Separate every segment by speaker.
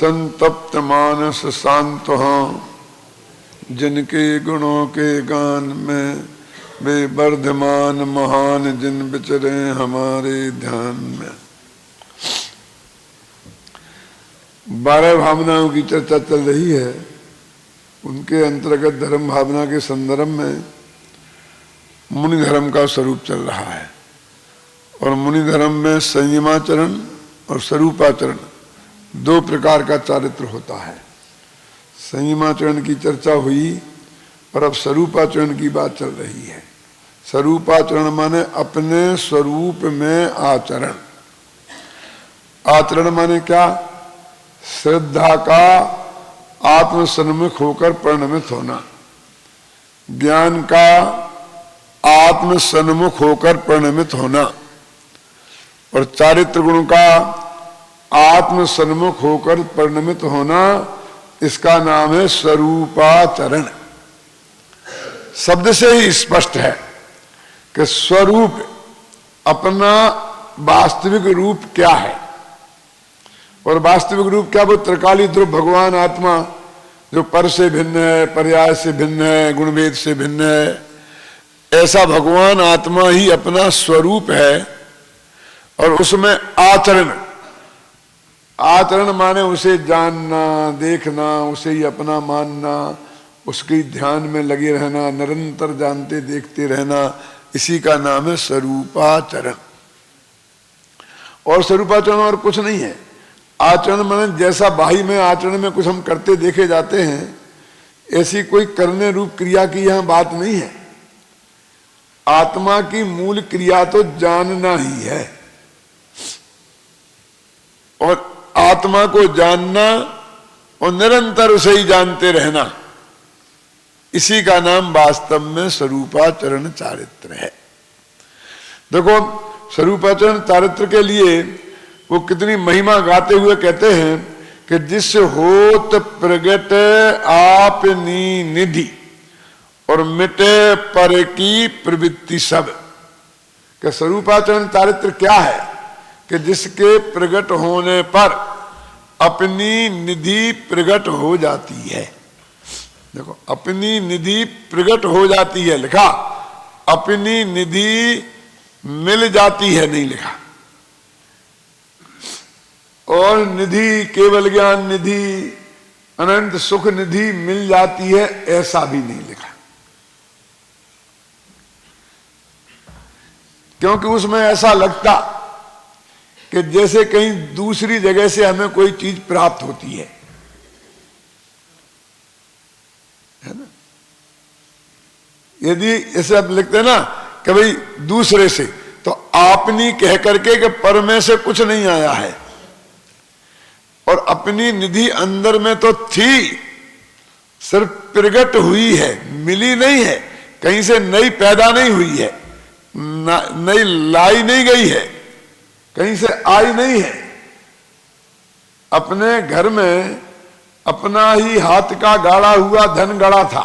Speaker 1: संतप्त मानस शांत हों, जिनके गुणों के गान में वे वर्धमान महान जिन विचरे हमारे ध्यान में। 12 भावनाओं की चर्चा चल रही है। उनके अंतर्गत धर्म भावना के संदर्भ में मुनि धर्म का स्वरूप चल रहा है। और मुनि धर्म में संयमाचरण और स्वरूपाचरण 2 प्रकार का चारित्र होता है। संयमाचरण की चर्चा हुई और अब स्वरूपाचरण की बात चल रही है। स्वरूपाचरण माने अपने स्वरूप में आचरण। आचरण माने क्या? श्रद्धा का आत्मसन्मुख होकर परिणमित होना, ज्ञान का आत्मसन्मुख होकर परिणमित होना और चारित्र गुण का आत्मसन्मुख होकर परिणमित होना, इसका नाम है स्वरूपाचरण। शब्द से ही स्पष्ट है कि स्वरूप अपना वास्तविक रूप क्या है। और वास्तविक रूप क्या? वो त्रिकाली ध्रुव भगवान आत्मा जो पर से भिन्न है, पर्याय से भिन्न है, गुणभेद से भिन्न है, ऐसा भगवान आत्मा ही अपना स्वरूप है। और उसमें आचरण, आचरण माने उसे जानना, देखना, उसे ही अपना मानना, उसके ध्यान में लगे रहना, निरंतर जानते देखते रहना, इसी का नाम है स्वरूपाचरण। और स्वरूपाचरण और कुछ नहीं है। आचरण माने जैसा बाह्य में आचरण में कुछ हम करते देखे जाते हैं, ऐसी कोई करने रूप क्रिया की यहां बात नहीं है। आत्मा की मूल क्रिया तो जानना ही है। और आत्मा को जानना और निरंतर उसे ही जानते रहना, इसी का नाम वास्तव में स्वरूपाचरण चारित्र है। देखो, स्वरूपाचरण चारित्र के लिए वो कितनी महिमा गाते हुए कहते हैं कि जिस होत प्रगट आपनी निधि और मिटे पर की प्रवृत्ति सब। कि स्वरूपाचरण चारित्र क्या है? कि जिसके प्रगट होने पर अपनी निधि प्रगट हो जाती है। देखो, अपनी निधि प्रगट हो जाती है लिखा, अपनी निधि मिल जाती है नहीं लिखा। और निधि केवल ज्ञान निधि, अनंत सुख निधि मिल जाती है, ऐसा भी नहीं लिखा। क्योंकि उसमें ऐसा लगता कि जैसे कहीं दूसरी जगह से हमें कोई चीज प्राप्त होती है ना। यदि ऐसे आप लिखते हैं ना कि भाई दूसरे से, तो आपनी कह करके कि पर में से कुछ नहीं आया है। और अपनी निधि अंदर में तो थी, सिर्फ प्रगट हुई है, मिली नहीं है, कहीं से नई पैदा नहीं हुई है, नई लाई नहीं गई है, कहीं से आई नहीं है। अपने घर में अपना ही हाथ का गाड़ा हुआ धन गड़ा था।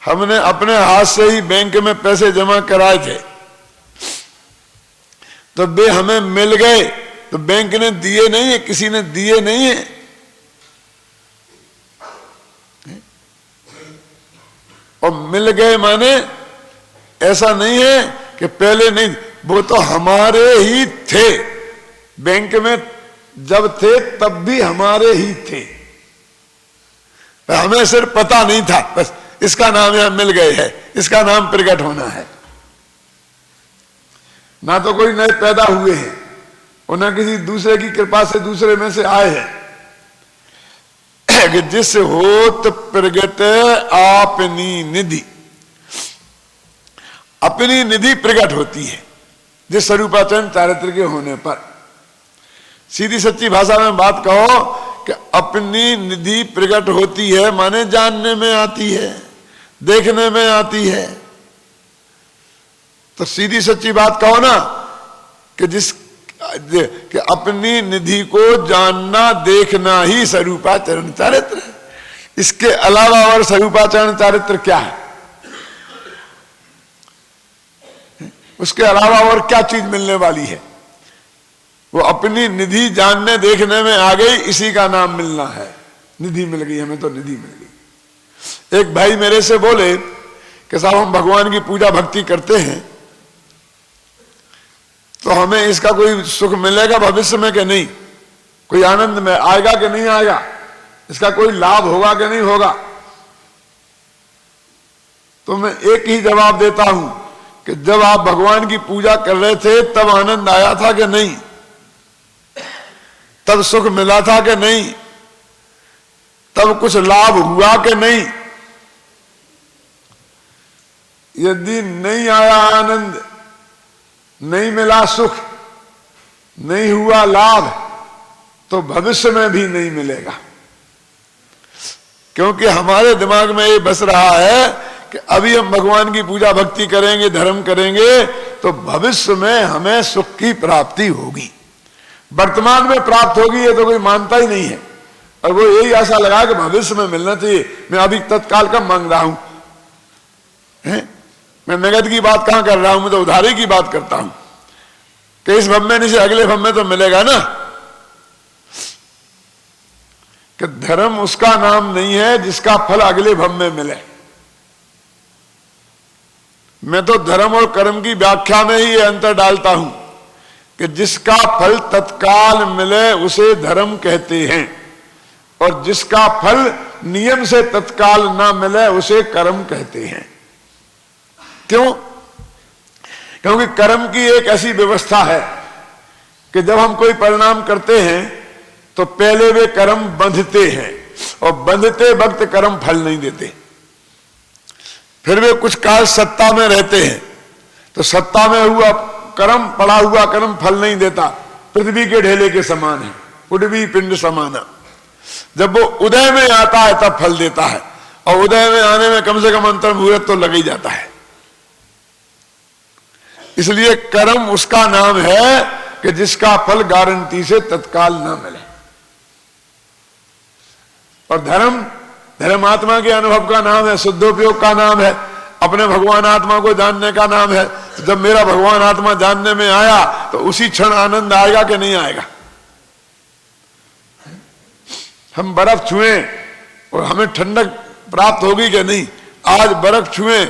Speaker 1: हमने अपने हाथ से ही बैंक में पैसे जमा कराए थे, तो वे हमें मिल गए। तो बैंक ने दिए नहीं है, किसी ने दिए नहीं है। और मिल गए माने ऐसा नहीं है कि पहले नहीं, वो तो हमारे ही थे। बैंक में जब थे तब भी हमारे ही थे, हमें सिर्फ पता नहीं था। बस इसका नाम यहां मिल गए है, इसका नाम प्रकट होना है। ना तो कोई नए पैदा हुए हैं और ना किसी दूसरे की कृपा से दूसरे में से आए हैं। कि जिस होत प्रगट आपनी निधि, अपनी निधि प्रकट होती है जिस स्वरूपाचरण चारित्र के होने पर। सीधी सच्ची भाषा में बात कहो कि अपनी निधि प्रकट होती है माने जानने में आती है, देखने में आती है। तो सीधी सच्ची बात कहो ना कि अपनी निधि को जानना देखना ही स्वरूपाचरण चारित्र है। इसके अलावा और स्वरूपाचरण चारित्र क्या है? उसके अलावा और क्या चीज मिलने वाली है? वो अपनी निधि जानने देखने में आ गई, इसी का नाम मिलना है। निधि मिल गई हमें, तो निधि मिल गई। एक भाई मेरे से बोले कि साहब हम भगवान की पूजा भक्ति करते हैं, तो हमें इसका कोई सुख मिलेगा भविष्य में कि नहीं, कोई आनंद में आएगा कि नहीं आएगा, इसका कोई लाभ होगा कि नहीं होगा। तो मैं एक ही जवाब देता हूं कि जब आप भगवान की पूजा कर रहे थे तब आनंद आया था कि नहीं, तब सुख मिला था कि नहीं, तब कुछ लाभ हुआ कि नहीं। यदि नहीं आया आनंद, नहीं मिला सुख, नहीं हुआ लाभ, तो भविष्य में भी नहीं मिलेगा। क्योंकि हमारे दिमाग में ये बस रहा है कि अभी हम भगवान की पूजा भक्ति करेंगे, धर्म करेंगे, तो भविष्य में हमें सुख की प्राप्ति होगी। वर्तमान में प्राप्त होगी ये तो कोई मानता ही नहीं है, और वो यही आशा लगा कि भविष्य में मिलना चाहिए। मैं अभी तत्काल का मांग रहा हूं, मैं नगद की बात कहां कर रहा हूं, मैं तो उधारी की बात करता हूं कि इस भव में नहीं से अगले भव में तो मिलेगा ना। कि धर्म उसका नाम नहीं है जिसका फल अगले भव में मिले। मैं तो धर्म और कर्म की व्याख्या में ही ये अंतर डालता हूं कि जिसका फल तत्काल मिले उसे धर्म कहते हैं, और जिसका फल नियम से तत्काल ना मिले उसे कर्म कहते हैं। क्यों? क्योंकि कर्म की एक ऐसी व्यवस्था है कि जब हम कोई परिणाम करते हैं तो पहले वे कर्म बंधते हैं, और बंधते वक्त कर्म फल नहीं देते। फिर वे कुछ काल सत्ता में रहते हैं, तो सत्ता में हुआ कर्म, पड़ा हुआ कर्म फल नहीं देता, पृथ्वी के ढेले के समान है, पृथ्वी पिंड समाना। जब वो उदय में आता है तब फल देता है, और उदय में आने में कम से कम अंतर मुहूर्त तो लग ही जाता है। इसलिए कर्म उसका नाम है कि जिसका फल गारंटी से तत्काल ना मिले। और धर्म धर्मात्मा के अनुभव का नाम है, शुद्धोपयोग का नाम है, अपने भगवान आत्मा को जानने का नाम है। तो जब मेरा भगवान आत्मा जानने में आया तो उसी क्षण आनंद आएगा कि नहीं आएगा। हम बर्फ छुए और हमें ठंडक प्राप्त होगी कि नहीं, आज बर्फ छुए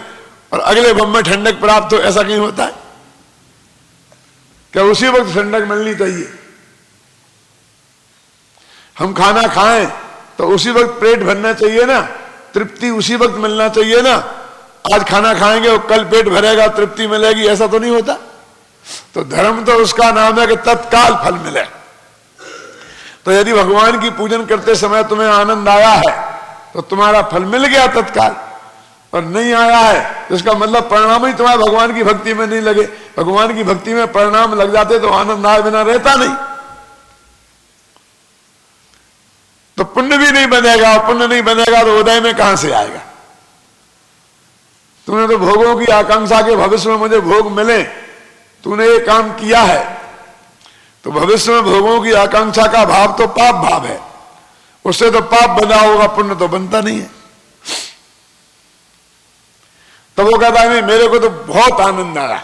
Speaker 1: और अगले भव में ठंडक प्राप्त हो, ऐसा कहीं होता है क्या? उसी वक्त ठंडक मिलनी चाहिए। हम खाना खाएं तो उसी वक्त पेट भरना चाहिए ना, तृप्ति उसी वक्त मिलना चाहिए ना। आज खाना खाएंगे और कल पेट भरेगा, तृप्ति मिलेगी, ऐसा तो नहीं होता। तो धर्म तो उसका नाम है कि तत्काल फल मिले। तो यदि भगवान की पूजन करते समय तुम्हें आनंद आया है तो तुम्हारा फल मिल गया तत्काल, और नहीं आया है तो इसका मतलब परिणाम ही तुम्हारे भगवान की भक्ति में नहीं लगे। भगवान की भक्ति में परिणाम लग जाते तो आनंद आए बिना रहता नहीं, तो पुण्य भी नहीं बनेगा, और पुण्य नहीं बनेगा तो उदय में कहां से आएगा। तूने तो भोगों की आकांक्षा के भविष्य में मुझे भोग मिले, तूने ये काम किया है, तो भविष्य में भोगों की आकांक्षा का भाव तो पाप भाव है, उससे तो पाप बना होगा, पुण्य तो बनता नहीं है। तो वो कहता है नहीं, मेरे को तो बहुत आनंद आया,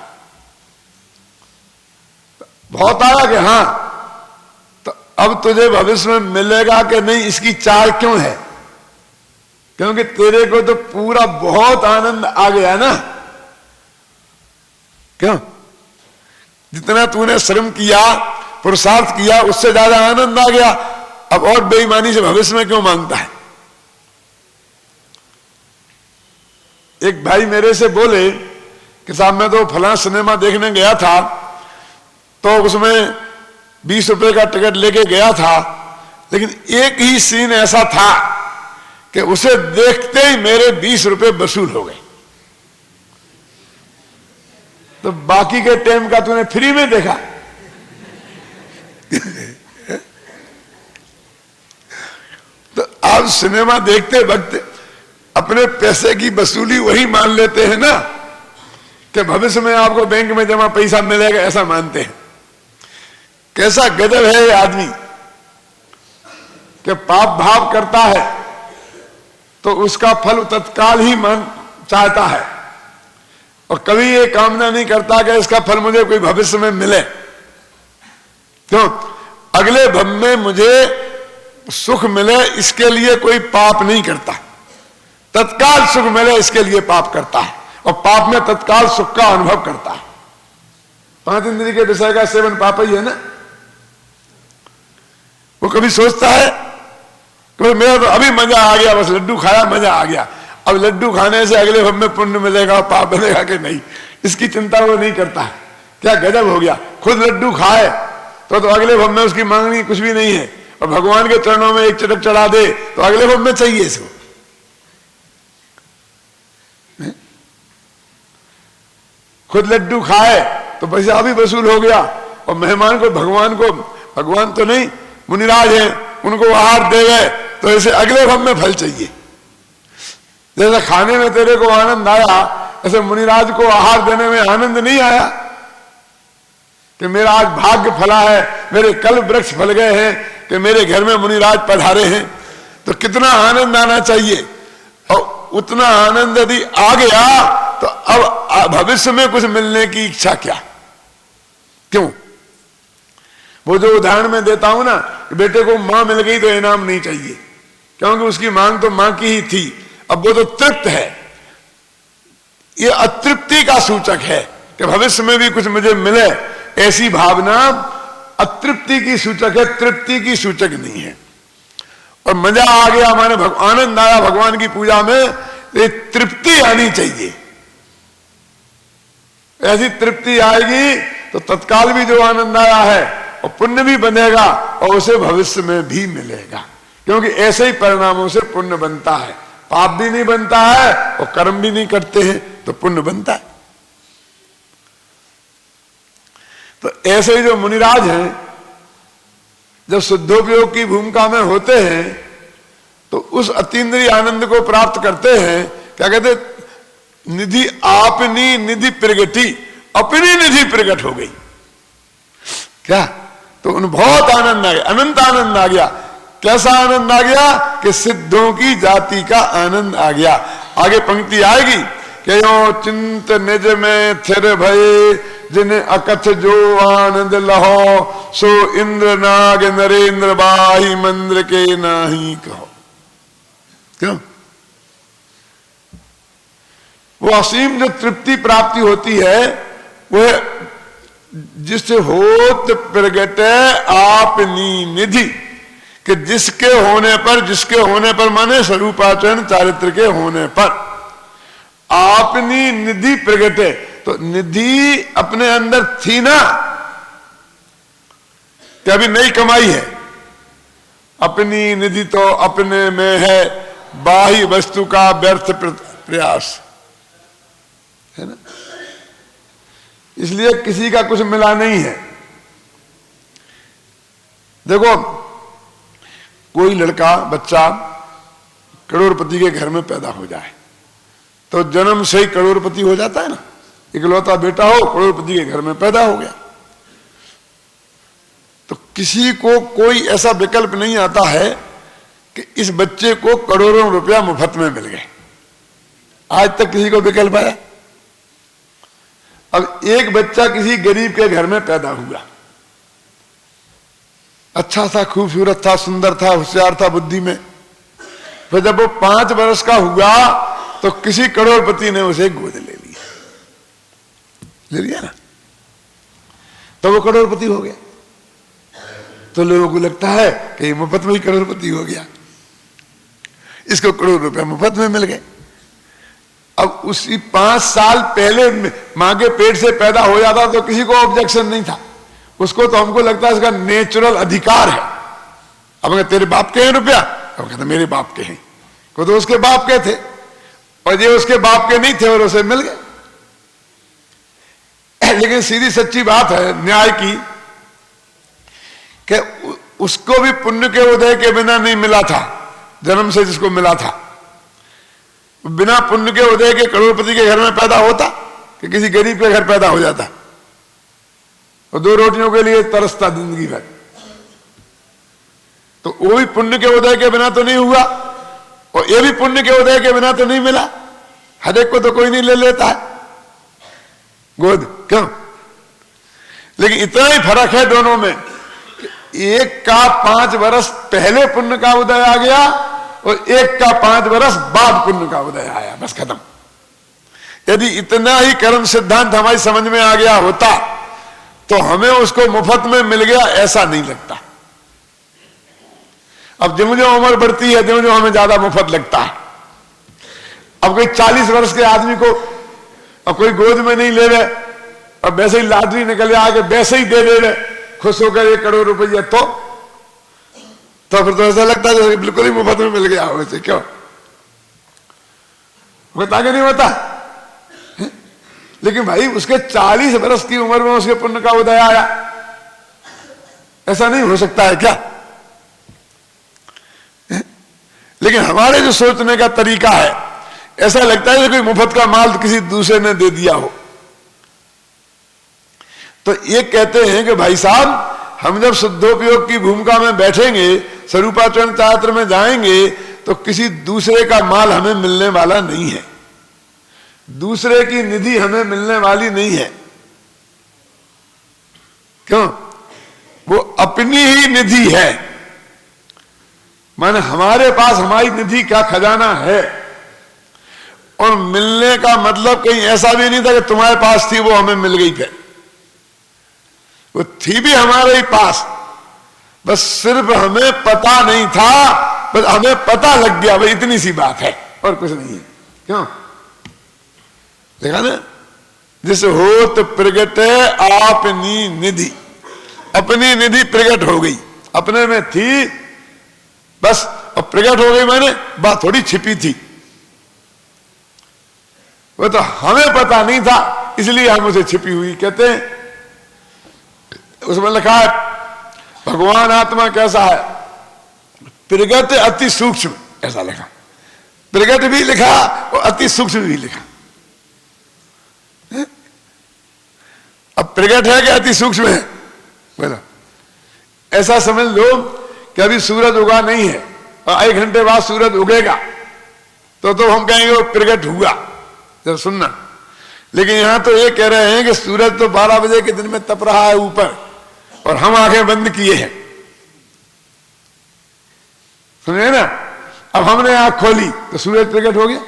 Speaker 1: बहुत आया कि हाँ, तो अब तुझे भविष्य में मिलेगा कि नहीं इसकी चाह क्यों है? क्योंकि तेरे को तो पूरा बहुत आनंद आ गया ना। क्यों? जितना तूने श्रम किया, पुरुषार्थ किया, उससे ज्यादा आनंद आ गया। अब और बेईमानी से भविष्य में क्यों मांगता है? एक भाई मेरे से बोले कि साहब मैं तो फलां सिनेमा देखने गया था, तो उसमें 20 रुपए का टिकट लेके गया था, लेकिन एक ही सीन ऐसा था कि उसे देखते ही मेरे 20 रुपए वसूल हो गए। तो बाकी के टाइम का तूने फ्री में देखा। तो आप सिनेमा देखते वक्त अपने पैसे की वसूली वही मान लेते हैं ना कि भविष्य में आपको बैंक में जमा पैसा मिलेगा, ऐसा मानते हैं। कैसा गजब है ये आदमी कि पाप भाव करता है तो उसका फल तत्काल ही मन चाहता है, और कभी ये कामना नहीं करता कि इसका फल मुझे कोई भविष्य में मिले। क्यों? अगले भव में मुझे सुख मिले इसके लिए कोई पाप नहीं करता, तत्काल सुख मिले इसके लिए पाप करता है, और पाप में तत्काल सुख का अनुभव करता है। 5 इंद्रिय के विषय का सेवन पाप ही है ना। वो कभी सोचता है कि मेरा तो अभी मजा आ गया, बस लड्डू खाया मजा आ गया, अब लड्डू खाने से अगले भव में पुण्य मिलेगा पाप मिलेगा कि नहीं, इसकी चिंता वो नहीं करता। क्या गजब हो गया, खुद लड्डू खाए तो अगले भव में उसकी मांगनी कुछ भी नहीं है, और भगवान के चरणों में एक चटक चढ़ा दे तो अगले भव में चाहिए इसको। खुद लड्डू खाए तो पैसा भी वसूल हो गया, और मेहमान को भगवान तो नहीं मुनिराज हैं, उनको आहार दे गए तो ऐसे अगले भव में फल चाहिए। जैसे खाने में तेरे को आनंद आया, ऐसे मुनिराज को आहार देने में आनंद नहीं आया कि मेरा आज भाग्य फला है, मेरे कल वृक्ष फल गए हैं कि मेरे घर में मुनिराज पधारे हैं। तो कितना आनंद आना चाहिए, और उतना आनंद यदि आ गया तो अब भविष्य में कुछ मिलने की इच्छा क्या? क्यों? वो जो उदाहरण में देता हूं ना कि बेटे को मां मिल गई तो इनाम नहीं चाहिए, क्योंकि उसकी मांग तो मां की ही थी, अब वो तो तृप्त है। ये अतृप्ति का सूचक है कि भविष्य में भी कुछ मुझे मिले, ऐसी भावना अतृप्ति की सूचक है, तृप्ति की सूचक नहीं है। और मजा आ गया माने आनंद आया भगवान की पूजा में, ये तृप्ति आनी चाहिए। ऐसी तृप्ति आएगी तो तत्काल भी जो आनंद आया है और पुण्य भी बनेगा, और उसे भविष्य में भी मिलेगा, क्योंकि ऐसे ही परिणामों से पुण्य बनता है। पाप भी नहीं बनता है और कर्म भी नहीं करते हैं तो पुण्य बनता है। तो ऐसे ही जो मुनिराज हैं जब शुद्धोपयोग की भूमिका में होते हैं तो उस अतीन्द्रिय आनंद को प्राप्त करते हैं। क्या कहते? निधि आपनी निधि प्रगति, अपनी निधि प्रकट हो गई। क्या? तो उन्हें बहुत आनंद आ गया, अनंत आनंद आ गया। कैसा आनंद आ गया कि सिद्धों की जाति का आनंद आ गया। आगे पंक्ति आएगी कि यो चिंत निज में थिर भय, जिन्हें अकथ जो आनंद लहो, सो इंद्र नाग नरेंद्र बाही मंद्र के नाही कहो। क्यों? वो असीम जो तृप्ति प्राप्ति होती है वह जिससे होत प्रगट आपनी निधि, कि जिसके होने पर माने स्वरूपाचरण चारित्र के होने पर आपनी निधि प्रगट है। तो निधि अपने अंदर थी ना, कि अभी नई कमाई है। अपनी निधि तो अपने में है, बाह्य वस्तु का व्यर्थ प्रयास है ना, इसलिए किसी का कुछ मिला नहीं है। देखो, कोई लड़का बच्चा करोड़पति के घर में पैदा हो जाए तो जन्म से ही करोड़पति हो जाता है ना। इकलौता बेटा हो, करोड़पति के घर में पैदा हो गया। तो किसी को कोई ऐसा विकल्प नहीं आता है कि इस बच्चे को करोड़ों रुपया मुफ्त में मिल गए। आज तक किसी को विकल्प आया? अब एक बच्चा किसी गरीब के घर में पैदा हुआ, अच्छा था, खूबसूरत था, सुंदर था, होशियार था बुद्धि में। फिर जब वो 5 वर्ष का हुआ तो किसी करोड़पति ने उसे गोद ले लिया ना, तो वो करोड़पति हो गया। तो लोगों को लगता है कि मुफ्त में ही करोड़पति हो गया, इसको करोड़ रुपए मुफ्त में मिल गए। अब उसी 5 साल पहले मां के पेट से पैदा हो जाता तो किसी को ऑब्जेक्शन नहीं था, उसको तो हमको लगता है इसका नेचुरल अधिकार है। अब अगर तेरे बाप के हैं रुपया, अब कहते मेरे बाप के हैं, को तो उसके बाप के थे, और ये उसके बाप के नहीं थे और उसे मिल गए। लेकिन सीधी सच्ची बात है न्याय की कि उसको भी पुण्य के उदय के बिना नहीं मिला था, जन्म से जिसको मिला था। बिना पुण्य के उदय के करोड़पति के घर में पैदा होता कि किसी गरीब के घर पैदा हो जाता, और 2 रोटियों के लिए तरसता जिंदगी भर। तो वो भी पुण्य के उदय के बिना तो नहीं हुआ, और ये भी पुण्य के उदय के बिना तो नहीं मिला। हर एक को तो कोई नहीं ले लेता है गोद, क्यों? लेकिन इतना ही फर्क है दोनों में एक का 5 वर्ष पहले पुण्य का उदय आ गया और एक का 5 वर्ष बाद पुण्य का उदय आया, बस खत्म। यदि इतना ही कर्म सिद्धांत हमारी समझ में आ गया होता तो हमें उसको मुफ्त में मिल गया ऐसा नहीं लगता। अब जो जो उम्र बढ़ती है जो जो हमें ज्यादा मुफ्त लगता है। अब कोई 40 वर्ष के आदमी को अब कोई गोद में नहीं ले रहे और वैसे ही लॉटरी निकल आके वैसे ही दे रहे, खुश होकर 1 करोड़ रुपये, तो फिर तो ऐसा लगता है जैसे बिल्कुल ही मुफ्त में मिल गया हो। वैसे क्यों बता के नहीं होता? लेकिन भाई उसके 40 वर्ष की उम्र में उसके पुण्य का उदय आया, ऐसा नहीं हो सकता है क्या? लेकिन हमारे जो सोचने का तरीका है, ऐसा लगता है कि कोई मुफ्त का माल किसी दूसरे ने दे दिया हो। तो ये कहते हैं कि भाई साहब, हम जब शुद्धोपयोग की भूमिका में बैठेंगे, स्वरूपाचरण चारित्र में जाएंगे, तो किसी दूसरे का माल हमें मिलने वाला नहीं है, दूसरे की निधि हमें मिलने वाली नहीं है। क्यों? वो अपनी ही निधि है। माने हमारे पास हमारी निधि का खजाना है। और मिलने का मतलब कहीं ऐसा भी नहीं था कि तुम्हारे पास थी वो हमें मिल गई फिर, वो थी भी हमारे ही पास, बस सिर्फ हमें पता नहीं था, बस हमें पता लग गया, भाई इतनी सी बात है और कुछ नहीं है। क्यों? देखा ना, जिस होत प्रगट आपनी निधि, अपनी निधि प्रकट हो गई, अपने में थी बस, अब प्रकट हो गई, मैंने बात थोड़ी छिपी थी, वो तो हमें पता नहीं था इसलिए हम उसे छिपी हुई कहते हैं। उसमें लिखा है भगवान आत्मा कैसा है, प्रगट अति सूक्ष्म, ऐसा लिखा, प्रगट भी लिखा और अति सूक्ष्म भी लिखा। अब प्रगट है कि अति सूक्ष्म है? बोलो, ऐसा समझ लो कि अभी सूरज उगा नहीं है और 1 घंटे बाद सूरज उगेगा, तो हम कहेंगे वो प्रगट हुआ। जब सुनना, लेकिन यहां तो ये कह रहे हैं कि सूरज तो 12 बजे के दिन में तप रहा है ऊपर और हम आंखें बंद किए हैं, सुनिए ना। अब हमने आंख खोली तो सूरज प्रकट हो गया,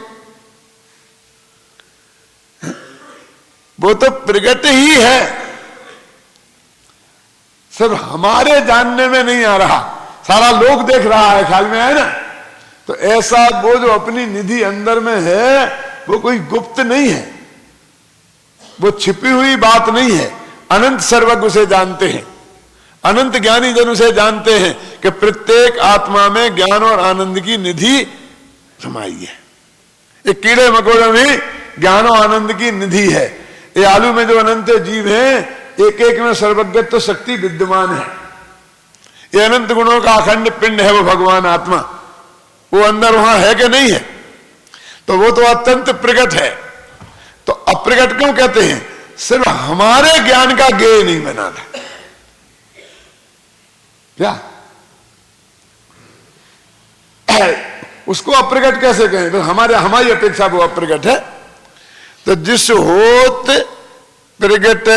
Speaker 1: वो तो प्रकट ही है, सिर्फ हमारे जानने में नहीं आ रहा, सारा लोग देख रहा है, ख्याल में है ना। तो ऐसा वो जो अपनी निधि अंदर में है वो कोई गुप्त नहीं है, वो छिपी हुई बात नहीं है। अनंत सर्वज्ञ उसे जानते हैं, अनंत ज्ञानी जन उसे जानते हैं कि प्रत्येक आत्मा में ज्ञान और आनंद की निधि समाई है। ये कीड़े मकोड़े में ज्ञान और आनंद की निधि है। ये आलू में जो अनंत जीव हैं, एक एक में सर्वज्ञत्व शक्ति विद्यमान है। ये अनंत गुणों का अखंड पिंड है वो भगवान आत्मा, वो अंदर वहां है कि नहीं है? तो वो तो अत्यंत प्रकट है। तो अप्रकट क्यों कहते हैं? सिर्फ हमारे ज्ञान का ज्ञेय नहीं बना था क्या? उसको अप्रकट कैसे कहें? तो हमारी अपेक्षा वो अप्रकट है। तो जिस होत प्रगट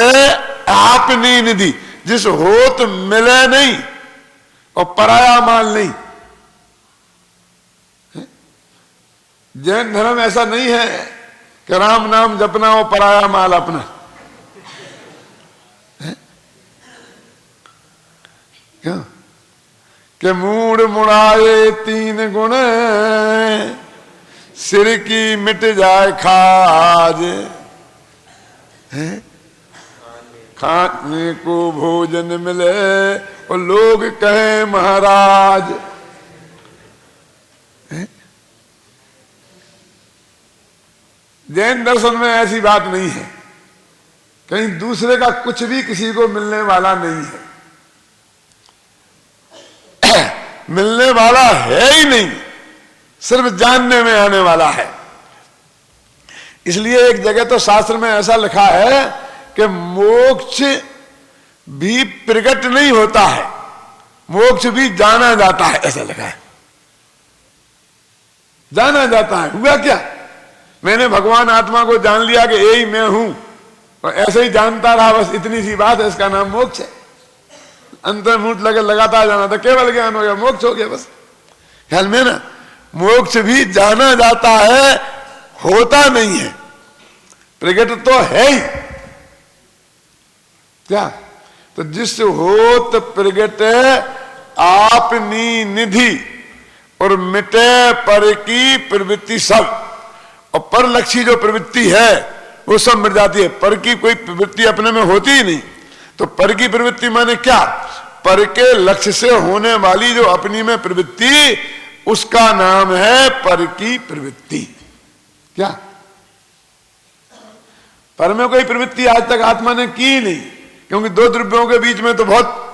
Speaker 1: आपनी निधि, जिस होत मिले नहीं और पराया माल नहीं। जैन धर्म ऐसा नहीं है कि राम नाम जपना हो पराया माल अपना, क्या? कि मूड मुड़ाए 3 गुण, सिर की मिट जाए खाज, खाने को भोजन मिले और लोग कहें महाराज। जैन दर्शन में ऐसी बात नहीं है, कहीं दूसरे का कुछ भी किसी को मिलने वाला नहीं है, मिलने वाला है ही नहीं, सिर्फ जानने में आने वाला है। इसलिए एक जगह तो शास्त्र में ऐसा लिखा है कि मोक्ष भी प्रकट नहीं होता है, मोक्ष भी जाना जाता है, ऐसा लिखा है। जाना जाता है। हुआ क्या? मैंने भगवान आत्मा को जान लिया कि यही मैं हूं और ऐसे ही जानता रहा, बस इतनी सी बात है, इसका नाम मोक्ष है। अंतर्मुख लगे लगातार जाना था, केवल ज्ञान हो गया, मोक्ष हो गया बस। ख्याल में ना, मोक्ष भी जाना जाता है, होता नहीं है, प्रकट तो है ही क्या। तो जिस होत प्रगट आपनी निधि और मिटे पर की प्रवृत्ति सब, और परलक्षी जो प्रवृत्ति है वो सब मिट जाती है। पर की कोई प्रवृत्ति अपने में होती ही नहीं। तो पर की प्रवृत्ति माने क्या, पर के लक्ष्य से होने वाली जो अपनी में प्रवृत्ति, उसका नाम है पर की प्रवृत्ति। क्या पर में कोई प्रवृत्ति आज तक आत्मा ने की नहीं, क्योंकि दो द्रव्यों के बीच में तो बहुत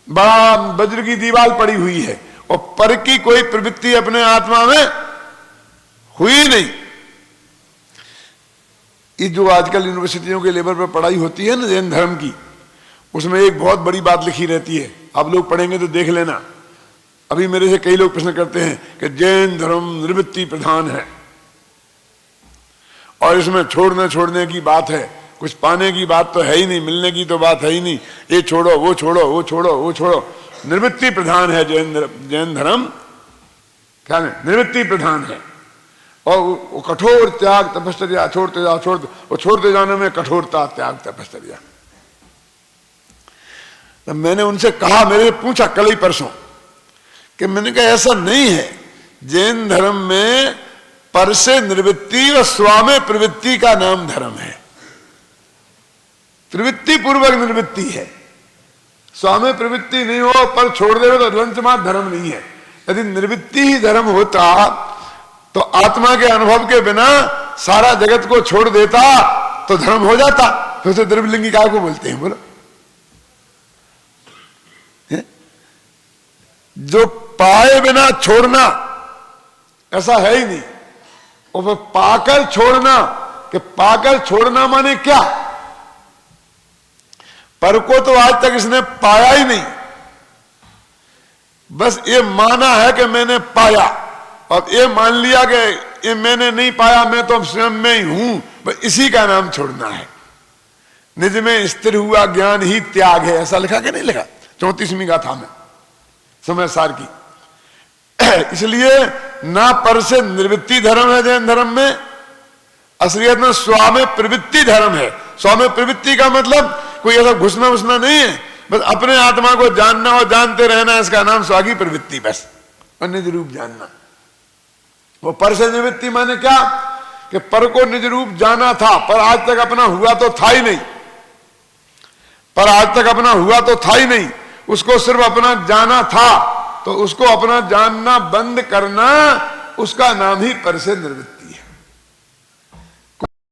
Speaker 1: बड़ा वज्र की दीवार पड़ी हुई है, और पर की कोई प्रवृत्ति अपने आत्मा में हुई नहीं। ये जो आजकल यूनिवर्सिटियों के लेवल पर पढ़ाई होती है ना जैन धर्म की, उसमें एक बहुत बड़ी बात लिखी रहती है, आप लोग पढ़ेंगे तो देख लेना। अभी मेरे से कई लोग प्रश्न करते हैं कि जैन धर्म निवृत्ति प्रधान है और इसमें छोड़ने की बात है, कुछ पाने की बात तो है ही नहीं, मिलने की तो बात है ही नहीं, ये छोड़ो वो छोड़ो, वो छोड़ो वो छोड़ो, निवृत्ति प्रधान है जैन धर्म। क्या निवृत्ति प्रधान है, और वो कठोर त्याग तपश्चर्या, छोड़ते जाने में कठोरता, त्याग, तपश्चर्या। तो मैंने उनसे कहा, मेरे पूछा कल ही परसों, कि मैंने कहा ऐसा नहीं है, जैन धर्म में पर से निवृत्ति और स्वामे प्रवृत्ति का नाम धर्म है। प्रवृत्ति पूर्वक निवृत्ति है, स्वामे प्रवृत्ति नहीं हो पर छोड़ दे तो लंचमात धर्म नहीं है। यदि निवृत्ति ही धर्म होता तो आत्मा के अनुभव के बिना सारा जगत को छोड़ देता तो धर्म हो जाता, फिर उसे द्रव्यलिंगी काय को बोलते हैं बोलो। जो पाए बिना छोड़ना ऐसा है ही नहीं, और फिर पाकर छोड़ना, कि पाकर छोड़ना माने क्या, पर को तो आज तक इसने पाया ही नहीं, बस ये माना है कि मैंने पाया, और ये मान लिया कि ये मैंने नहीं पाया, मैं तो स्वयं में ही हूं, बस इसी का नाम छोड़ना है। निज में स्थिर हुआ ज्ञान ही त्याग है, ऐसा लिखा कि नहीं लिखा 34वीं गाथा में समय सार की। इसलिए ना पर से निवृत्ति धर्म है जैन धर्म में, असलियत में स्वामे प्रवृत्ति धर्म है। स्वामे प्रवृत्ति का मतलब कोई ऐसा घुसना घुसना नहीं है, बस अपने आत्मा को जानना और जानते रहना, इसका नाम स्वागी प्रवृत्ति, बस, और निज रूप जानना। वो पर से निवृत्ति माने क्या, कि पर को निज रूप जाना था, पर आज तक अपना हुआ तो था ही नहीं, पर आज तक अपना हुआ तो था ही नहीं, उसको सिर्फ अपना जाना था, तो उसको अपना जानना बंद करना, उसका नाम ही पर से निवृत्ति है,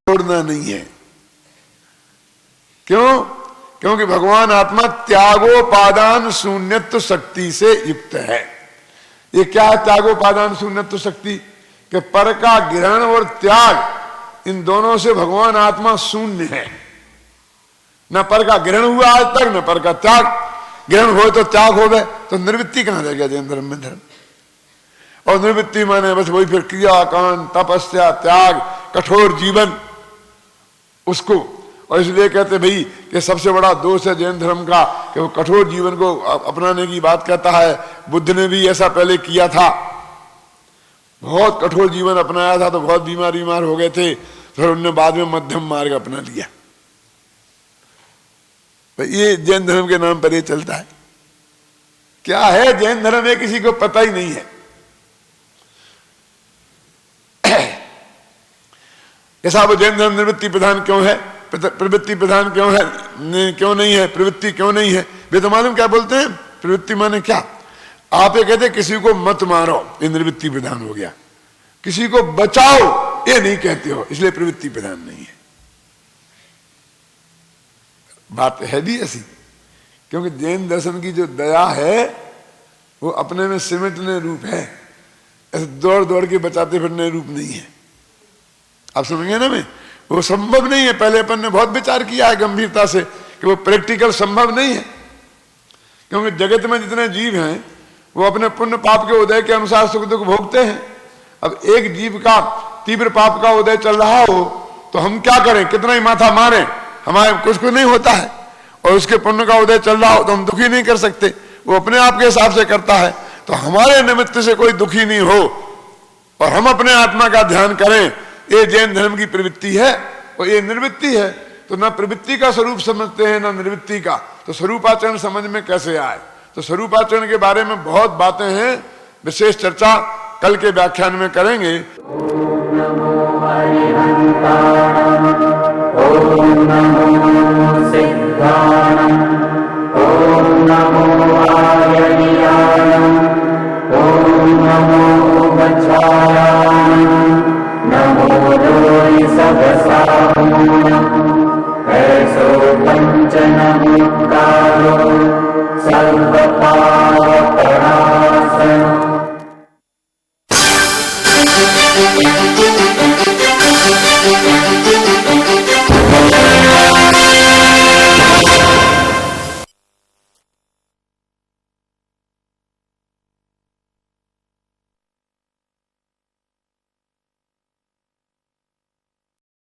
Speaker 1: छोड़ना नहीं है। क्यों? क्योंकि भगवान आत्मा त्यागोपादान शून्यत्व शक्ति से युक्त है। ये क्या है त्यागोपादान शून्यत्व शक्ति, कि पर का ग्रहण और त्याग, इन दोनों से भगवान आत्मा शून्य है। न पर का ग्रहण हुआ आज तक, न पर का त्याग। ग्रहण हो तो त्याग हो गए, तो निवृत्ति कहां रह गया जैन धर्म में धर्म। और निवृत्ति माने बस वही फिर क्रिया कांड तपस्या त्याग कठोर जीवन उसको। और इसलिए कहते भाई कि सबसे बड़ा दोष है जैन धर्म का कि वो कठोर जीवन को अपनाने की बात कहता है। बुद्ध ने भी ऐसा पहले किया था, बहुत कठोर जीवन अपनाया था, तो बहुत बीमार हो गए थे, फिर उन्होंने बाद में मध्यम मार्ग अपना लिया। ये जैन धर्म के नाम पर ये चलता है। क्या है जैन धर्म है किसी को पता ही नहीं है। ऐसा वो जैन धर्म निवृत्ति प्रधान क्यों है, प्रवृत्ति प्रधान क्यों है, क्यों नहीं है, प्रवृत्ति क्यों नहीं है। वे तो मालूम क्या बोलते हैं, प्रवृत्ति माने क्या, आप ये कहते किसी को मत मारो, ये निवृत्ति प्रधान हो गया। किसी को बचाओ ये नहीं कहते हो, इसलिए प्रवृत्ति प्रधान नहीं है। बात है भी ऐसी, क्योंकि जैन दर्शन की जो दया है वो अपने में सिमटने रूप है, ऐसे दौड़ दौड़ के बचाते फिरने रूप नहीं है। आप समझेंगे ना, मैं वो संभव नहीं है। पहले अपन ने बहुत विचार किया है गंभीरता से कि वो प्रैक्टिकल संभव नहीं है, क्योंकि जगत में जितने जीव हैं वो अपने पुण्य पाप के उदय के अनुसार सुख दुख भोगते हैं। अब एक जीव का तीव्र पाप का उदय चल रहा हो तो हम क्या करें, कितना ही माथा मारें, हमारे कुछ नहीं होता है। और उसके पुण्य का उदय चल रहा हो तो हम दुखी नहीं कर सकते, वो अपने आप के हिसाब से करता है। तो हमारे निमित्त से कोई दुखी नहीं हो और हम अपने आत्मा का ध्यान करें, ये जैन धर्म की प्रवृत्ति है और ये निर्वृत्ति है। तो ना प्रवृत्ति का स्वरूप समझते हैं ना निर्वृत्ति का, तो स्वरूपाचरण समझ में कैसे आए। तो स्वरूपाचरण के बारे में बहुत बातें हैं, विशेष चर्चा कल के व्याख्यान में करेंगे।
Speaker 2: ओम नमो हरिहंताणं, ओम नमो सिद्ध